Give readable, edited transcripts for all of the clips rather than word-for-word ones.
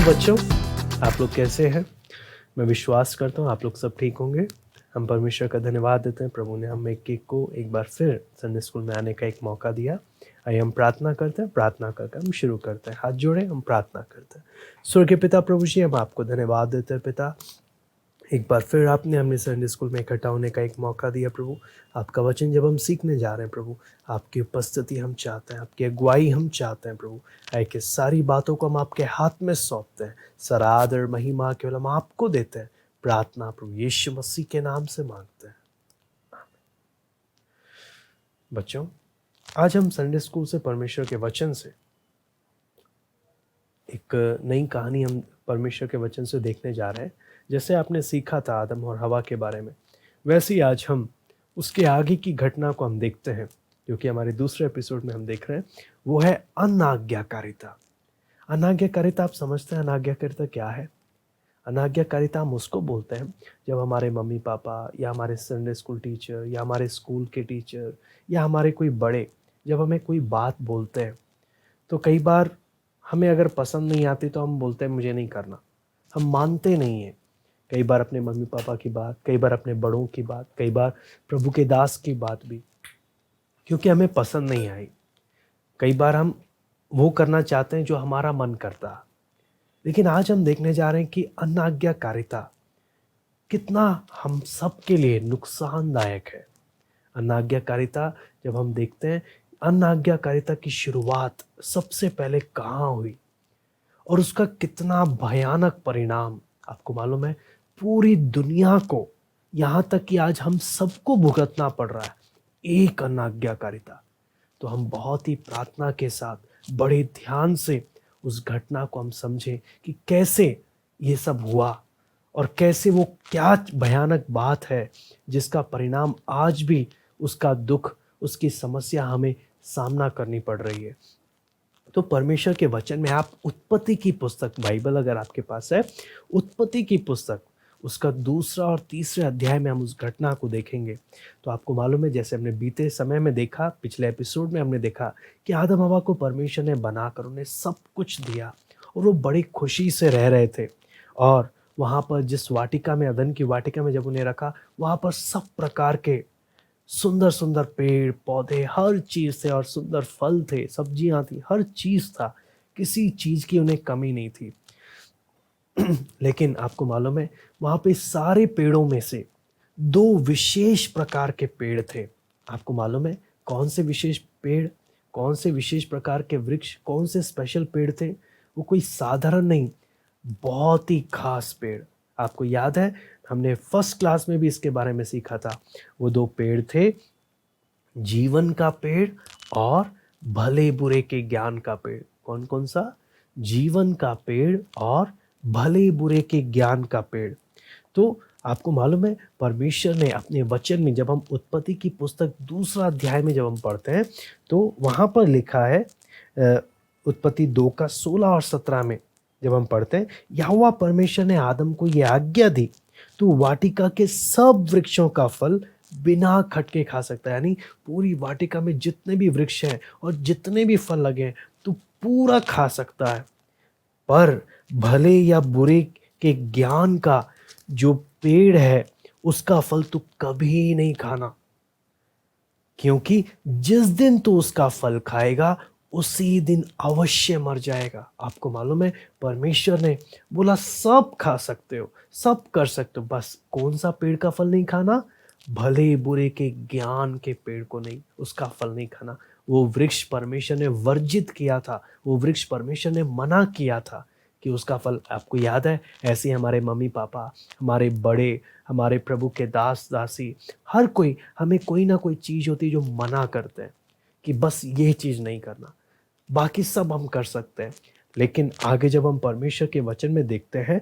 Hello बच्चों, आप लोग कैसे हैं? मैं विश्वास करता हूँ आप लोग सब ठीक होंगे। हम परमेश्वर का धन्यवाद देते हैं, प्रभु ने हम को एक बार फिर संडे स्कूल में आने का एक मौका दिया। आइए हम प्रार्थना करते हैं, प्रार्थना करके हम शुरू करते हैं। हाथ जोड़े, हम प्रार्थना करते हैं। स्वर्गीय पिता प्रभु जी, हम आपको धन्यवाद देते हैं पिता, एक बार फिर आपने हमें संडे स्कूल में इकट्ठा होने का एक मौका दिया प्रभु। आपका वचन जब हम सीखने जा रहे हैं प्रभु, आपकी उपस्थिति हम चाहते हैं, आपकी अगुवाई हम चाहते हैं प्रभु। है कि सारी बातों को हम आपके हाथ में सौंपते हैं, सारा आदर महिमा केवल हम आपको देते हैं। प्रार्थना प्रभु यीशु मसीह के नाम से मांगते हैं। बच्चों, आज हम संडे स्कूल से परमेश्वर के वचन से एक नई कहानी हम परमेश्वर के वचन से देखने जा रहे हैं। जैसे आपने सीखा था आदम और हवा के बारे में, वैसे ही आज हम उसके आगे की घटना को हम देखते हैं, क्योंकि हमारे दूसरे एपिसोड में हम देख रहे हैं वो है अनाज्ञाकारिता। अनाज्ञाकारिता, आप समझते हैं अनाज्ञाकारिता क्या है? अनाज्ञाकारिता हम उसको बोलते हैं जब हमारे मम्मी पापा या हमारे संडे स्कूल टीचर या हमारे स्कूल के टीचर या हमारे कोई बड़े जब हमें कोई बात बोलते हैं, तो कई बार हमें अगर पसंद नहीं आती तो हम बोलते हैं मुझे नहीं करना, हम मानते नहीं हैं। कई बार अपने मम्मी पापा की बात, कई बार अपने बड़ों की बात, कई बार प्रभु के दास की बात भी, क्योंकि हमें पसंद नहीं आई। कई बार हम वो करना चाहते हैं जो हमारा मन करता है। लेकिन आज हम देखने जा रहे हैं कि अनाज्ञाकारिता कितना हम सब के लिए नुकसानदायक है। अनाज्ञाकारिता जब हम देखते हैं, अनाज्ञाकारिता की शुरुआत सबसे पहले कहाँ हुई और उसका कितना भयानक परिणाम आपको मालूम है? पूरी दुनिया को, यहाँ तक कि आज हम सबको भुगतना पड़ रहा है एक अनाज्ञाकारिता। तो हम बहुत ही प्रार्थना के साथ बड़े ध्यान से उस घटना को हम समझें कि कैसे ये सब हुआ और कैसे वो क्या भयानक बात है जिसका परिणाम आज भी उसका दुख, उसकी समस्या हमें सामना करनी पड़ रही है। तो परमेश्वर के वचन में आप उत्पत्ति की पुस्तक, बाइबल अगर आपके पास है, उत्पत्ति की पुस्तक उसका 2 और 3 अध्याय में हम उस घटना को देखेंगे। तो आपको मालूम है, जैसे हमने बीते समय में देखा, पिछले एपिसोड में हमने देखा कि आदम हवा को परमेश्वर ने बनाकर उन्हें सब कुछ दिया और वो बड़ी खुशी से रह रहे थे। और वहाँ पर जिस वाटिका में, अदन की वाटिका में जब उन्हें रखा, वहाँ पर सब प्रकार के सुंदर सुंदर पेड़ पौधे, हर चीज़ थे, और सुंदर फल थे, सब्जियां थी, हर चीज़ था, किसी चीज़ की उन्हें कमी नहीं थी। लेकिन आपको मालूम है, वहाँ पे सारे पेड़ों में से 2 विशेष प्रकार के पेड़ थे। आपको मालूम है कौन से विशेष पेड़, कौन से विशेष प्रकार के वृक्ष, कौन से स्पेशल पेड़ थे? वो कोई साधारण नहीं, बहुत ही खास पेड़। आपको याद है, हमने फर्स्ट क्लास में भी इसके बारे में सीखा था। वो 2 पेड़ थे, जीवन का पेड़ और भले बुरे के ज्ञान का पेड़। कौन कौन सा? जीवन का पेड़ और भले बुरे के ज्ञान का पेड़। तो आपको मालूम है, परमेश्वर ने अपने वचन में, जब हम उत्पत्ति की पुस्तक 2 अध्याय में जब हम पढ़ते हैं, तो वहाँ पर लिखा है, उत्पत्ति 2 का 16 और 17 में जब हम पढ़ते हैं, यहोवा परमेश्वर ने आदम को ये आज्ञा दी, तू वाटिका के सब वृक्षों का फल बिना खटके खा सकता है। यानी पूरी वाटिका में जितने भी वृक्ष हैं और जितने भी फल लगे हैं, तू पूरा खा सकता है, पर भले या बुरे के ज्ञान का जो पेड़ है उसका फल तू कभी नहीं खाना, क्योंकि जिस दिन तू उसका फल खाएगा उसी दिन अवश्य मर जाएगा। आपको मालूम है, परमेश्वर ने बोला सब खा सकते हो, सब कर सकते हो, बस कौन सा पेड़ का फल नहीं खाना? भले बुरे के ज्ञान के पेड़ को नहीं, उसका फल नहीं खाना। वो वृक्ष परमेश्वर ने वर्जित किया था, वो वृक्ष परमेश्वर ने मना किया था कि उसका फल, आपको याद है, ऐसे ही हमारे मम्मी पापा, हमारे बड़े, हमारे प्रभु के दास दासी, हर कोई, हमें कोई ना कोई चीज़ होती है जो मना करते हैं कि बस ये चीज़ नहीं करना, बाकी सब हम कर सकते हैं। लेकिन आगे जब हम परमेश्वर के वचन में देखते हैं,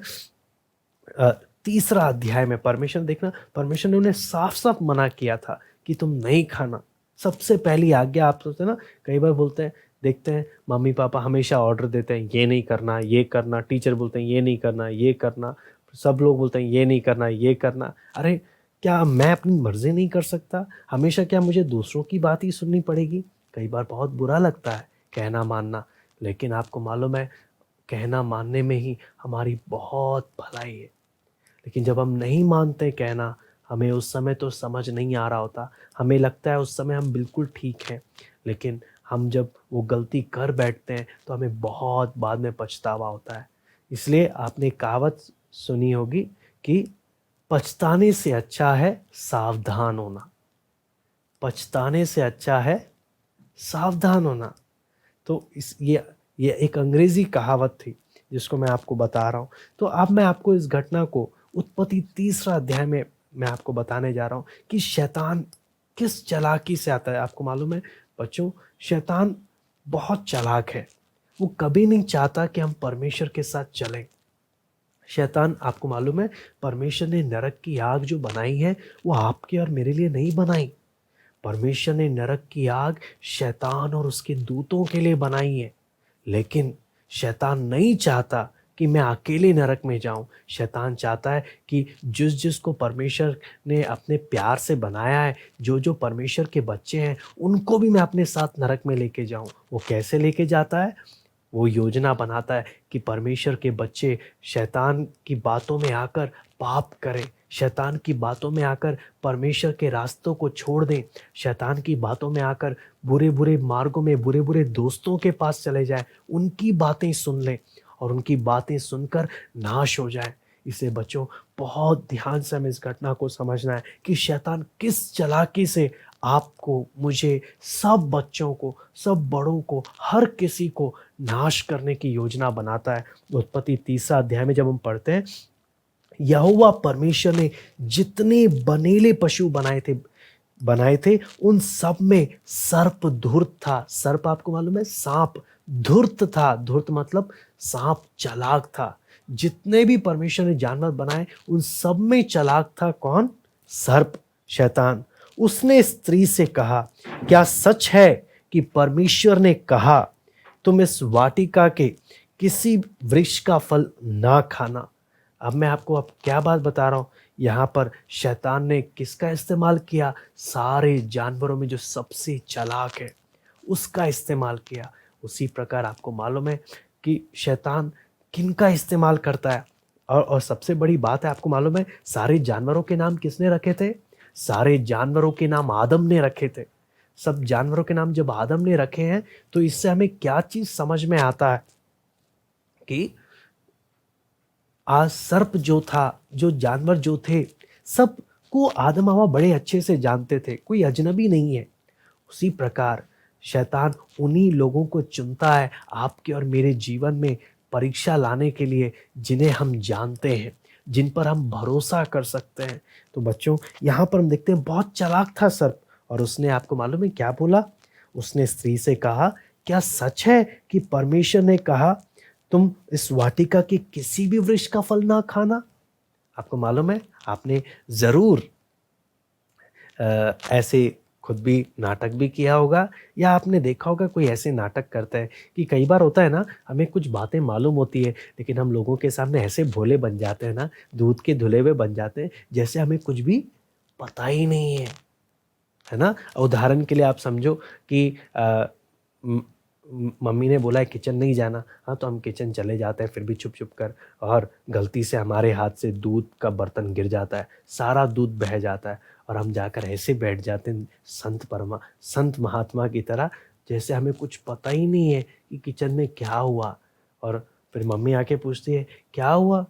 3 अध्याय में परमेश्वर, देखना, परमेश्वर ने उन्हें साफ साफ मना किया था कि तुम नहीं खाना। सबसे पहली आज्ञा, आप सोचते हैं ना, कई बार बोलते हैं, देखते हैं मम्मी पापा हमेशा ऑर्डर देते हैं, ये नहीं करना, ये करना, टीचर बोलते हैं ये नहीं करना, ये करना, सब लोग बोलते हैं ये नहीं करना, ये करना। अरे क्या मैं अपनी मर्जी नहीं कर सकता? हमेशा क्या मुझे दूसरों की बात ही सुननी पड़ेगी? कई बार बहुत बुरा लगता है कहना मानना, लेकिन आपको मालूम है, कहना मानने में ही हमारी बहुत भलाई है। लेकिन जब हम नहीं मानते कहना, हमें उस समय तो समझ नहीं आ रहा होता, हमें लगता है उस समय हम बिल्कुल ठीक हैं, लेकिन हम जब वो गलती कर बैठते हैं तो हमें बहुत बाद में पछतावा होता है। इसलिए आपने कहावत सुनी होगी कि पछताने से अच्छा है सावधान होना। पछताने से अच्छा है सावधान होना। तो ये एक अंग्रेजी कहावत थी जिसको मैं आपको बता रहा हूँ। तो अब मैं आपको इस घटना को उत्पत्ति 3 अध्याय में मैं आपको बताने जा रहा हूँ कि शैतान किस चालाकी से आता है। आपको मालूम है बच्चों, शैतान बहुत चालाक है। वो कभी नहीं चाहता कि हम परमेश्वर के साथ चलें। शैतान, आपको मालूम है, परमेश्वर ने नरक की आग जो बनाई है वो आपके और मेरे लिए नहीं बनाई। परमेश्वर ने नरक की आग शैतान और उसके दूतों के लिए बनाई है। लेकिन शैतान नहीं चाहता कि मैं अकेले नरक में जाऊं। शैतान चाहता है कि जिस जिसको परमेश्वर ने अपने प्यार से बनाया है, जो जो परमेश्वर के बच्चे हैं, उनको भी मैं अपने साथ नरक में लेके जाऊं। वो कैसे लेके जाता है? वो योजना बनाता है कि परमेश्वर के बच्चे शैतान की बातों में आकर पाप करें, शैतान की बातों में आकर परमेश्वर के रास्तों को छोड़ दें, शैतान की बातों में आकर बुरे बुरे मार्गों में, बुरे बुरे दोस्तों के पास चले जाएं, उनकी बातें सुन लें और उनकी बातें सुनकर नाश हो जाएं। इसे बच्चों बहुत ध्यान से हमें इस घटना को समझना है कि शैतान किस चालाकी से आपको, मुझे, सब बच्चों को, सब बड़ों को, हर किसी को नाश करने की योजना बनाता है। उत्पत्ति 3 अध्याय में जब हम पढ़ते हैं, यहोवा परमेश्वर ने जितने बनेले पशु बनाए थे उन सब में सर्प धूर्त था। सर्प आपको मालूम है, सांप धूर्त था। धूर्त मतलब सांप चालाक था। जितने भी परमेश्वर ने जानवर बनाए उन सब में चालाक था कौन? सर्प, शैतान। उसने स्त्री से कहा, क्या सच है कि परमेश्वर ने कहा तुम इस वाटिका के किसी वृक्ष का फल ना खाना? अब मैं आपको अब क्या बात बता रहा हूं, यहाँ पर शैतान ने किसका इस्तेमाल किया? सारे जानवरों में जो सबसे चालाक है उसका इस्तेमाल किया। उसी प्रकार आपको मालूम है कि शैतान किनका इस्तेमाल करता है। और सबसे बड़ी बात है, आपको मालूम है सारे जानवरों के नाम किसने रखे थे? सारे जानवरों के नाम आदम ने रखे थे। सब जानवरों के नाम जब आदम ने रखे हैं तो इससे हमें क्या चीज समझ में आता है कि आज सर्प जो था, जो जानवर जो थे, सबको आदम हवा बड़े अच्छे से जानते थे, कोई अजनबी नहीं है। उसी प्रकार शैतान उन्हीं लोगों को चुनता है आपके और मेरे जीवन में परीक्षा लाने के लिए जिन्हें हम जानते हैं, जिन पर हम भरोसा कर सकते हैं। तो बच्चों, यहाँ पर हम देखते हैं बहुत चालाक था सर्प, और उसने, आपको मालूम है क्या बोला? उसने स्त्री से कहा, क्या सच है कि परमेश्वर ने कहा तुम इस वाटिका के किसी भी वृक्ष का फल ना खाना? आपको मालूम है, आपने जरूर ऐसे खुद भी नाटक भी किया होगा, या आपने देखा होगा कोई ऐसे नाटक करता है कि कई बार होता है ना, हमें कुछ बातें मालूम होती है लेकिन हम लोगों के सामने ऐसे भोले बन जाते हैं ना, दूध के धुले हुए बन जाते हैं, जैसे हमें कुछ भी पता ही नहीं है ना। उदाहरण के लिए आप समझो कि मम्मी ने बोला है किचन नहीं जाना, हाँ तो हम किचन चले जाते हैं फिर भी छुप छुप कर, और गलती से हमारे हाथ से दूध का बर्तन गिर जाता है, सारा दूध बह जाता है, और हम जाकर ऐसे बैठ जाते हैं संत महात्मा की तरह, जैसे हमें कुछ पता ही नहीं है कि किचन में क्या हुआ। और फिर मम्मी आके पूछती है, क्या हुआ,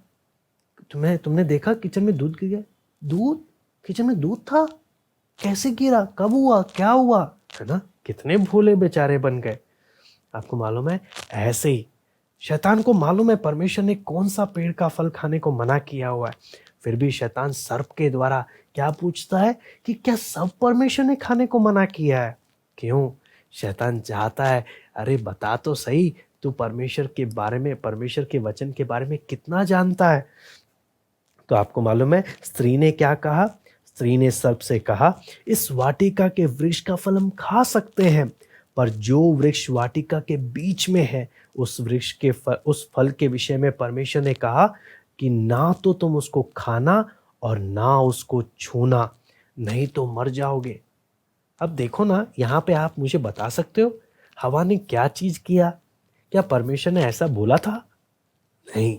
तुमने देखा किचन में दूध गिर गया? दूध? किचन में दूध था? कैसे गिरा? कब हुआ? क्या हुआ? है ना, कितने भोले बेचारे बन गए। आपको मालूम है, ऐसे ही शैतान को मालूम है परमेश्वर ने कौन सा पेड़ का फल खाने को मना किया हुआ है, फिर भी शैतान सर्प के द्वारा क्या पूछता है कि क्या सब परमेश्वर ने खाने को मना किया है? क्यों? शैतान चाहता है, अरे बता तो सही, तू परमेश्वर के बारे में, परमेश्वर के वचन के बारे में कितना जानता है। तो आपको मालूम है स्त्री ने क्या कहा? स्त्री ने सर्प से कहा, इस वाटिका के वृक्ष का फल हम खा सकते हैं, पर जो वृक्ष वाटिका के बीच में है उस वृक्ष के उस फल के विषय में परमेश्वर ने कहा कि ना तो तुम उसको खाना और ना उसको छूना, नहीं तो मर जाओगे। अब देखो ना, यहाँ पे आप मुझे बता सकते हो हवा ने क्या चीज किया? क्या परमेश्वर ने ऐसा बोला था? नहीं,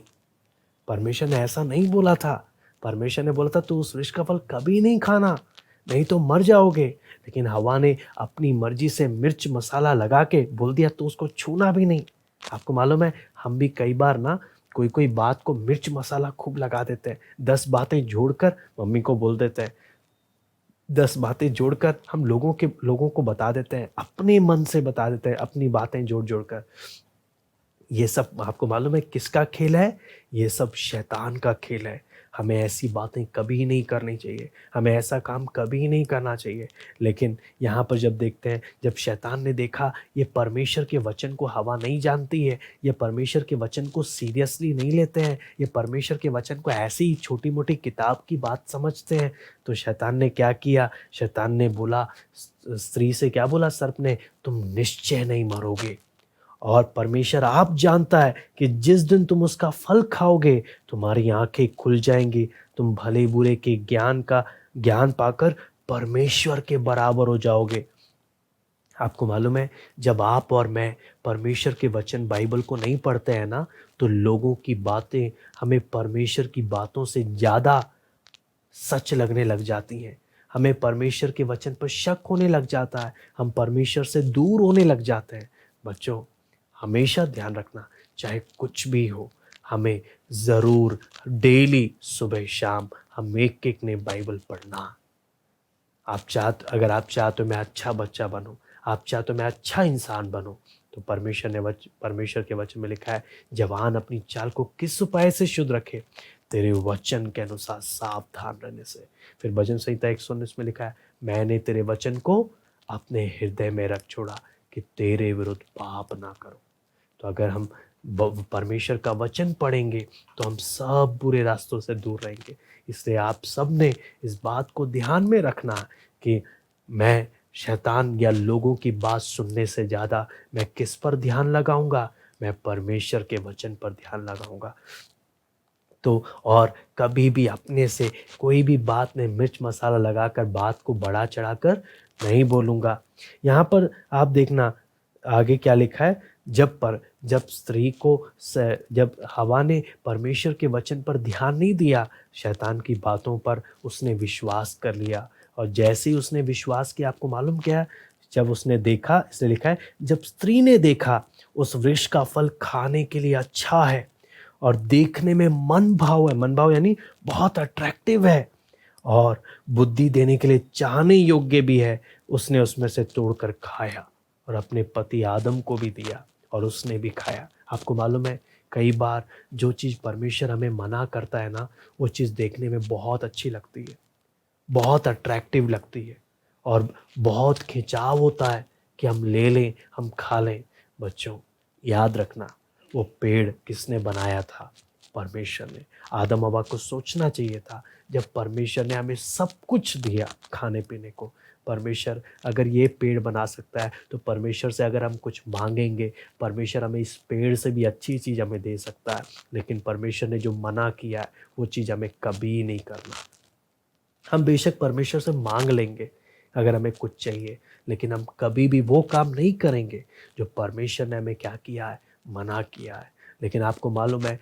परमेश्वर ने ऐसा नहीं बोला था। परमेश्वर ने बोला था तू उस वृक्ष का फल कभी नहीं खाना, नहीं तो मर जाओगे। लेकिन हवा ने अपनी मर्जी से मिर्च मसाला लगा के बोल दिया तू उसको छूना भी नहीं। आपको मालूम है, हम भी कई बार ना कोई कोई बात को मिर्च मसाला खूब लगा देते हैं। 10 बातें जोड़कर मम्मी को बोल देते हैं, 10 बातें जोड़कर हम लोगों को बता देते हैं, अपने मन से बता देते हैं, अपनी बातें जोड़ जोड़ कर। ये सब आपको मालूम है किसका खेल है? ये सब शैतान का खेल है। हमें ऐसी बातें कभी नहीं करनी चाहिए, हमें ऐसा काम कभी नहीं करना चाहिए। लेकिन यहाँ पर जब देखते हैं, जब शैतान ने देखा ये परमेश्वर के वचन को हवा नहीं जानती है, ये परमेश्वर के वचन को सीरियसली नहीं लेते हैं, ये परमेश्वर के वचन को ऐसी ही छोटी मोटी किताब की बात समझते हैं, तो शैतान ने क्या किया? शैतान ने बोला, स्त्री से क्या बोला सर्प ने? तुम निश्चय नहीं मरोगे। और परमेश्वर आप जानता है कि जिस दिन तुम उसका फल खाओगे तुम्हारी आंखें खुल जाएंगी, तुम भले बुरे के ज्ञान पाकर परमेश्वर के बराबर हो जाओगे। आपको मालूम है, जब आप और मैं परमेश्वर के वचन बाइबल को नहीं पढ़ते हैं ना, तो लोगों की बातें हमें परमेश्वर की बातों से ज़्यादा सच लगने लग जाती हैं। हमें परमेश्वर के वचन पर शक होने लग जाता है, हम परमेश्वर से दूर होने लग जाते हैं। बच्चों, हमेशा ध्यान रखना, चाहे कुछ भी हो, हमें ज़रूर डेली सुबह शाम हम एक एक ने बाइबल पढ़ना। अगर आप चाहते हो मैं अच्छा बच्चा बनूं, आप चाहते हो मैं अच्छा इंसान बनूं, तो परमेश्वर के वचन में लिखा है, जवान अपनी चाल को किस उपाय से शुद्ध रखे? तेरे वचन के अनुसार सावधान रहने से। फिर भजन संहिता 119 में लिखा है, मैंने तेरे वचन को अपने हृदय में रख छोड़ा कि तेरे विरुद्ध पाप ना करो। तो अगर हम परमेश्वर का वचन पढ़ेंगे तो हम सब बुरे रास्तों से दूर रहेंगे। इसलिए आप सब ने इस बात को ध्यान में रखना कि मैं शैतान या लोगों की बात सुनने से ज़्यादा मैं किस पर ध्यान लगाऊंगा? मैं परमेश्वर के वचन पर ध्यान लगाऊंगा। तो और कभी भी अपने से कोई भी बात में मिर्च मसाला लगाकर बात को बढ़ा चढ़ाकर नहीं बोलूँगा। यहाँ पर आप देखना आगे क्या लिखा है, जब हवा ने परमेश्वर के वचन पर ध्यान नहीं दिया, शैतान की बातों पर उसने विश्वास कर लिया। और जैसे ही उसने विश्वास किया, आपको मालूम क्या है? जब उसने देखा, इसलिए लिखा है, जब स्त्री ने देखा उस वृक्ष का फल खाने के लिए अच्छा है और देखने में मन भाव यानी बहुत अट्रैक्टिव है और बुद्धि देने के लिए चाहने योग्य भी है, उसने उसमें से तोड़कर खाया और अपने पति आदम को भी दिया और उसने भी खाया। आपको मालूम है, कई बार जो चीज़ परमेश्वर हमें मना करता है ना, वो चीज़ देखने में बहुत अच्छी लगती है, बहुत अट्रैक्टिव लगती है और बहुत खिंचाव होता है कि हम ले लें, हम खा लें। बच्चों, याद रखना, वो पेड़ किसने बनाया था? परमेश्वर ने। आदम हवा को सोचना चाहिए था, जब परमेश्वर ने हमें सब कुछ दिया खाने पीने को, परमेश्वर अगर ये पेड़ बना सकता है तो परमेश्वर से अगर हम कुछ मांगेंगे, परमेश्वर हमें इस पेड़ से भी अच्छी चीज़ हमें दे सकता है। लेकिन परमेश्वर ने जो मना किया है वो चीज़ हमें कभी नहीं करना। हम बेशक परमेश्वर से मांग लेंगे अगर हमें कुछ चाहिए, लेकिन हम कभी भी वो काम नहीं करेंगे जो परमेश्वर ने हमें क्या किया है? मना किया है। लेकिन आपको मालूम है,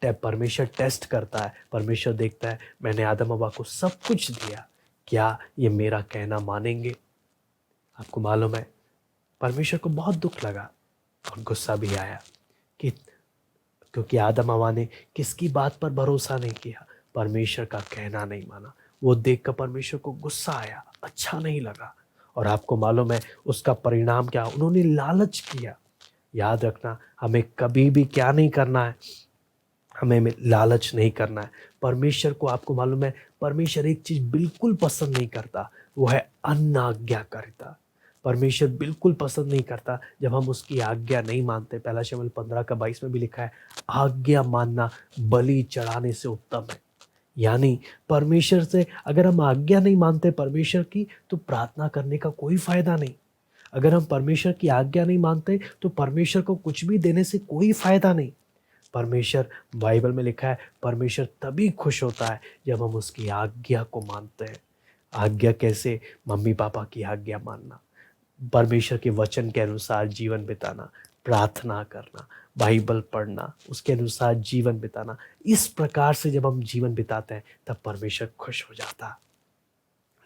परमेश्वर टेस्ट करता है, परमेश्वर देखता है मैंने आदम हवा को सब कुछ दिया, क्या ये मेरा कहना मानेंगे? आपको मालूम है, परमेश्वर को बहुत दुख लगा और गुस्सा भी आया कि क्योंकि आदम हवा ने किसकी बात पर भरोसा नहीं किया? परमेश्वर का कहना नहीं माना। वो देखकर परमेश्वर को गुस्सा आया, अच्छा नहीं लगा। और आपको मालूम है उसका परिणाम क्या? उन्होंने लालच किया। याद रखना, हमें कभी भी क्या नहीं करना है? हमें लालच नहीं करना है। परमेश्वर को, आपको मालूम है, परमेश्वर एक चीज़ बिल्कुल पसंद नहीं करता, वो है अनाज्ञाकारिता। परमेश्वर बिल्कुल पसंद नहीं करता जब हम उसकी आज्ञा नहीं मानते। पहला शमूएल 15:22 में भी लिखा है, आज्ञा मानना बलि चढ़ाने से उत्तम है। यानी परमेश्वर से अगर हम आज्ञा नहीं मानते परमेश्वर की, तो प्रार्थना करने का कोई फायदा नहीं। अगर हम परमेश्वर की आज्ञा नहीं मानते तो परमेश्वर को कुछ भी देने से कोई फायदा नहीं। परमेश्वर, बाइबल में लिखा है, परमेश्वर तभी खुश होता है जब हम उसकी आज्ञा को मानते हैं। आज्ञा कैसे? मम्मी पापा की आज्ञा मानना, परमेश्वर के वचन के अनुसार जीवन बिताना, प्रार्थना करना, बाइबल पढ़ना, उसके अनुसार जीवन बिताना। इस प्रकार से जब हम जीवन बिताते हैं तब परमेश्वर खुश हो जाता है।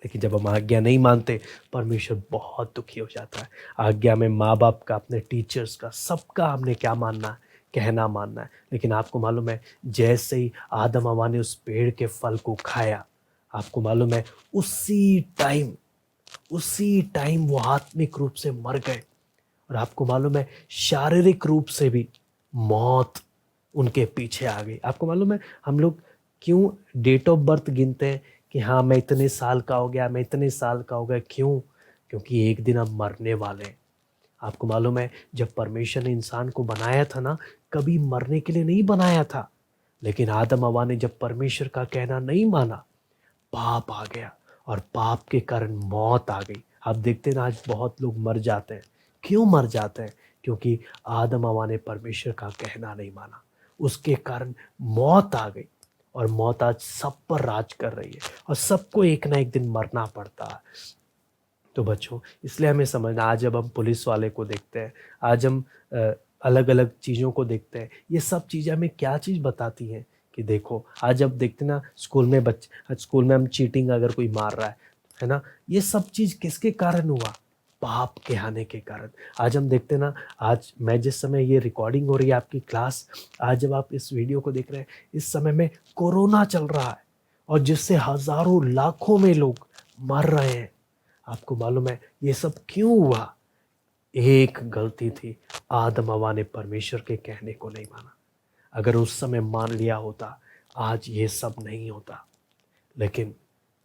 लेकिन जब हम आज्ञा नहीं मानते, परमेश्वर बहुत दुखी हो जाता है। आज्ञा में माँ बाप का, अपने टीचर्स का, सबका हमने क्या मानना है, कहना मानना है। लेकिन आपको मालूम है, जैसे ही आदम हवा ने उस पेड़ के फल को खाया, आपको मालूम है उसी टाइम वो आत्मिक रूप से मर गए। और आपको मालूम है शारीरिक रूप से भी मौत उनके पीछे आ गई। आपको मालूम है हम लोग क्यों डेट ऑफ बर्थ गिनते हैं कि हाँ मैं इतने साल का हो गया, मैं इतने साल का हो गया। क्यों? क्योंकि एक दिन हम मरने वाले हैं। आपको मालूम है जब परमेश्वर ने इंसान को बनाया था ना, कभी मरने के लिए नहीं बनाया था। लेकिन आदम हवा ने जब परमेश्वर का कहना नहीं माना, पाप आ गया और पाप के कारण मौत आ गई। आप देखते हैं ना आज बहुत लोग मर जाते हैं। क्यों मर जाते हैं? क्योंकि आदम हवा ने परमेश्वर का कहना नहीं माना, उसके कारण मौत आ गई। और मौत आज सब पर राज कर रही है और सबको एक ना एक दिन मरना पड़ता है। तो बच्चों, इसलिए हमें समझना, आज जब हम पुलिस वाले को देखते हैं, आज हम अलग अलग चीज़ों को देखते हैं, ये सब चीज़ें हमें क्या चीज़ बताती हैं कि देखो आज जब देखते ना स्कूल में हम चीटिंग अगर कोई मार रहा है ना, ये सब चीज़ किसके कारण हुआ? पाप के आने के कारण। आज हम देखते ना, आज मैं जिस समय ये रिकॉर्डिंग हो रही है आपकी क्लास, आज जब आप इस वीडियो को देख रहे हैं, इस समय में कोरोना चल रहा है और जिससे हजारों लाखों में लोग मर रहे हैं। आपको मालूम है ये सब क्यों हुआ? एक गलती थी, आदम हवा ने परमेश्वर के कहने को नहीं माना। अगर उस समय मान लिया होता, आज ये सब नहीं होता। लेकिन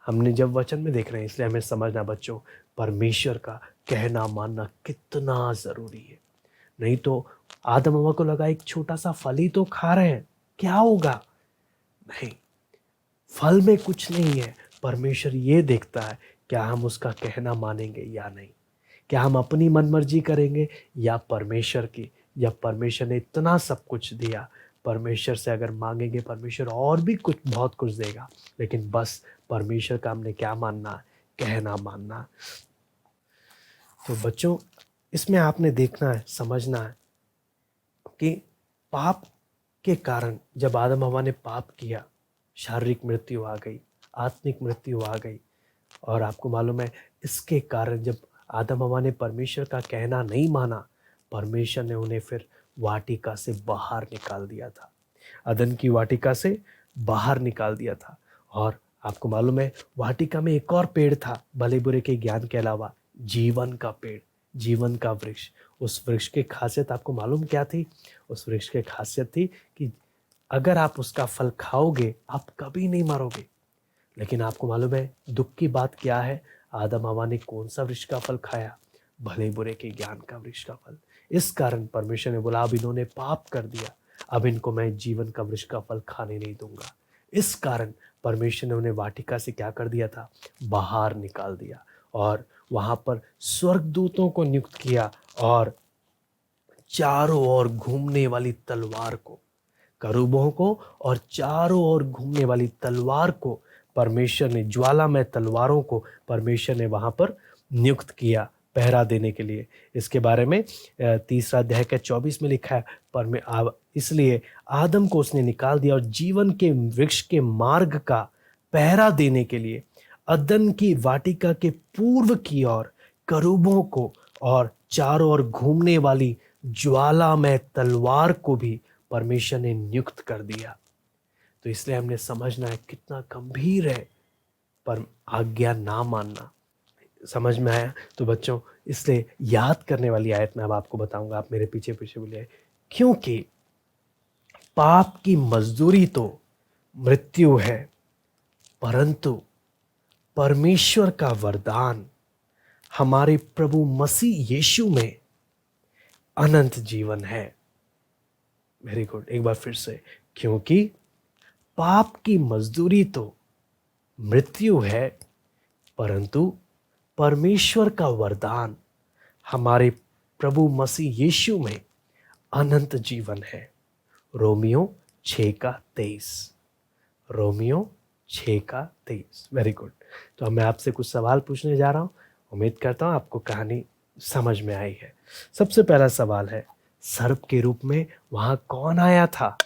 हमने जब वचन में देख रहे हैं, इसलिए हमें समझना बच्चों, परमेश्वर का कहना मानना कितना ज़रूरी है। नहीं तो आदम हवा को लगा एक छोटा सा फल ही तो खा रहे हैं, क्या होगा? नहीं, फल में कुछ नहीं है। परमेश्वर ये देखता है क्या हम उसका कहना मानेंगे या नहीं, क्या हम अपनी मनमर्जी करेंगे या परमेश्वर की। या परमेश्वर ने इतना सब कुछ दिया, परमेश्वर से अगर मांगेंगे परमेश्वर और भी कुछ बहुत कुछ देगा। लेकिन बस परमेश्वर का हमने क्या मानना है, कहना मानना। तो बच्चों, इसमें आपने देखना है, समझना है कि पाप के कारण जब आदम हवा ने पाप किया, शारीरिक मृत्यु आ गई, आत्मिक मृत्यु आ गई। और आपको मालूम है इसके कारण जब आदम हवा ने परमेश्वर का कहना नहीं माना, परमेश्वर ने उन्हें फिर वाटिका से बाहर निकाल दिया था। अदन की वाटिका से बाहर निकाल दिया था। और आपको मालूम है वाटिका में एक और पेड़ था, भले बुरे के ज्ञान के अलावा, जीवन का पेड़, जीवन का वृक्ष। उस वृक्ष की खासियत आपको मालूम क्या थी? उस वृक्ष की खासियत थी कि अगर आप उसका फल खाओगे आप कभी नहीं मरोगे। लेकिन आपको मालूम है दुख की बात क्या है? आदम हवा ने कौन सा वृक्ष का फल खाया? भले बुरे के ज्ञान का वृक्ष का फल। इस कारण परमेश्वर ने बोला अब इन्होंने पाप कर दिया, अब इनको मैं जीवन का वृक्ष का फल खाने नहीं दूंगा। इस कारण परमेश्वर ने उन्हें वाटिका से क्या कर दिया था? बाहर निकाल दिया। और वहां पर स्वर्गदूतों को नियुक्त किया और चारों ओर घूमने वाली तलवार को, करूबों को और चारों ओर घूमने वाली तलवार को परमेश्वर ने, ज्वालामय तलवारों को परमेश्वर ने वहां पर नियुक्त किया पहरा देने के लिए। इसके बारे में 3 अध्याय के 24 में लिखा है, इसलिए आदम को उसने निकाल दिया और जीवन के वृक्ष के मार्ग का पहरा देने के लिए अदन की वाटिका के पूर्व की ओर करूबों को और चारों ओर घूमने वाली ज्वालामय तलवार को भी परमेश्वर ने नियुक्त कर दिया। तो इसलिए हमने समझना है कितना गंभीर है पर आज्ञा ना मानना। समझ में आया? तो बच्चों, इसलिए याद करने वाली आयत मैं अब आपको बताऊंगा, आप मेरे पीछे पीछे बोलिए। क्योंकि पाप की मजदूरी तो मृत्यु है, परंतु परमेश्वर का वरदान हमारे प्रभु मसीह यीशु में अनंत जीवन है। वेरी गुड, एक बार फिर से। क्योंकि पाप की मजदूरी तो मृत्यु है, परंतु परमेश्वर का वरदान हमारे प्रभु मसीह यीशु में अनंत जीवन है। रोमियो 6:23। रोमियो 6:23। Very good. तो मैं आपसे कुछ सवाल पूछने जा रहा हूँ, उम्मीद करता हूँ आपको कहानी समझ में आई है। सबसे पहला सवाल है, सर्प के रूप में वहां कौन आया था?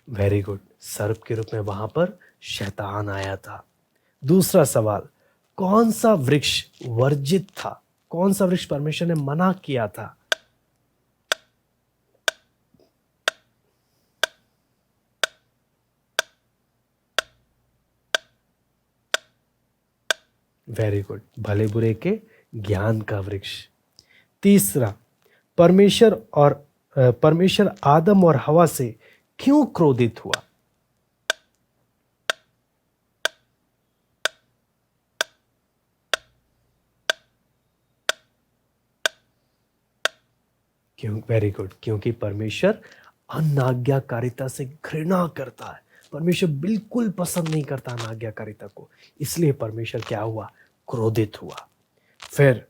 वेरी गुड, सर्प के रूप में वहां पर शैतान आया था। दूसरा सवाल, कौन सा वृक्ष वर्जित था? कौन सा वृक्ष परमेश्वर ने मना किया था? वेरी गुड, भले बुरे के ज्ञान का वृक्ष। तीसरा, परमेश्वर आदम और हवा से क्यों क्रोधित हुआ? क्यों? वेरी गुड, क्योंकि परमेश्वर अनाज्ञाकारिता से घृणा करता है। परमेश्वर बिल्कुल पसंद नहीं करता अनाज्ञाकारिता को, इसलिए परमेश्वर क्या हुआ? क्रोधित हुआ। फिर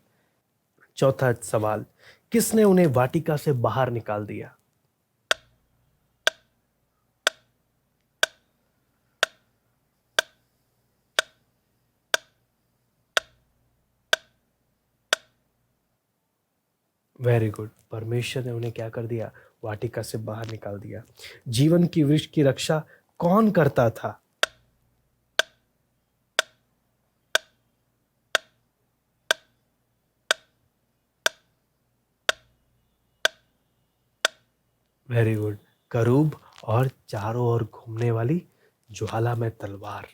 चौथा सवाल, किसने उन्हें वाटिका से बाहर निकाल दिया? वेरी गुड, परमेश्वर ने उन्हें क्या कर दिया? वाटिका से बाहर निकाल दिया। जीवन की वृक्ष की रक्षा कौन करता था? वेरी गुड, करूब और चारों ओर घूमने वाली ज्वाला में तलवार।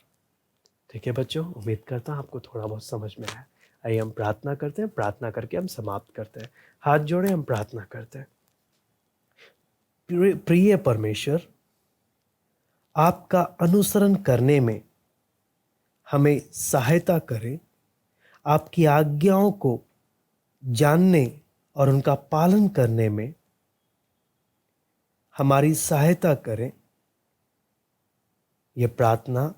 ठीक है बच्चों, उम्मीद करता हूँ आपको थोड़ा बहुत समझ में आया। आइए हम प्रार्थना करते हैं, प्रार्थना करके हम समाप्त करते हैं। हाथ जोड़े, हम प्रार्थना करते हैं। प्रिय परमेश्वर, आपका अनुसरण करने में हमें सहायता करें, आपकी आज्ञाओं को जानने और उनका पालन करने में हमारी सहायता करें। यह प्रार्थना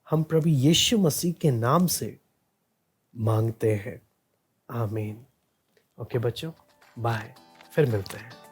हम प्रभु यीशु मसीह के नाम से मांगते हैं, आमीन। ओके बच्चों, बाय, फिर मिलते हैं।